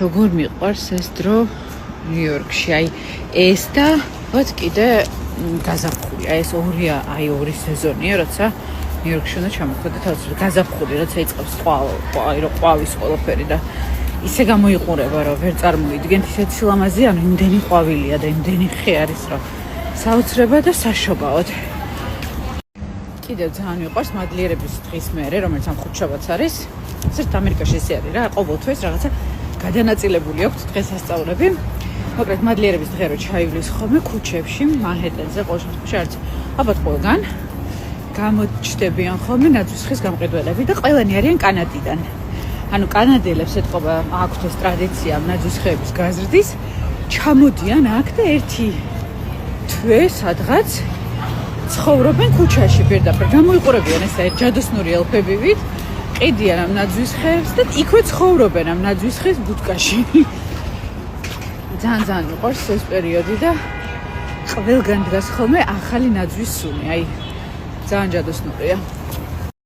როგორ მიყვარს ეს დრო ნიუ-იორკში. აი ეს და ვთქვათ კიდე გაზაფხული. ეს ორი სეზონია, როცა ნიუ-იორკში უნდა ჩამოხვიდე თავისუფლად. გაზაფხული, როცა იწყებს ყვავის ყველაფერი და ისე გამოიყურება, რომ ვერ წარმოიდგენთ ისეთი სილამაზე, ანუ იმდენი ყვავილია და იმდენი ხე არის, რომ საოცრება და საშობაოდ. კიდევ ძალიან მიყვარს მადლიერების დღის მერე, რომელიც ამ ხუთშაბათს არის. ზუსტ ამერიკაში ესე არის რა, ყოველ თვეს რაღაცა გადანაწილებული აქვს დღესასწაულები. მოკლედ მადლიერების დღე რო ჩაივლის ხოლმე ქუჩებში, მანჰეტენზე, ყოველ შემთხვევაში არც ალბათ ყველგან გამოჩნდებიან ხოლმე ნაძვის ხის გამყიდველები და ყველანი არიან კანადიდან. ანუ კანადელებს ეთყობა აქვთ ეს ტრადიცია ნაძვის ხეების გაზრდის, ჩამოდიან აქ და ერთი თვე სადღაც ცხოვრობენ ქუჩაში პირდაპირ. გამოიყურებიან ესა ჯადოსნური ელფებივით, ყიდიან ამ ნაძვის ხეებს და იქვე ცხოვრობენ ამ ნაძვის ხის ბუდკაში. ძალიან მიყვარს ეს პერიოდი და ყველგან დგას ხოლმე ახალი ნაძვის სუნი. აი ძალიან ჯადოსნურია.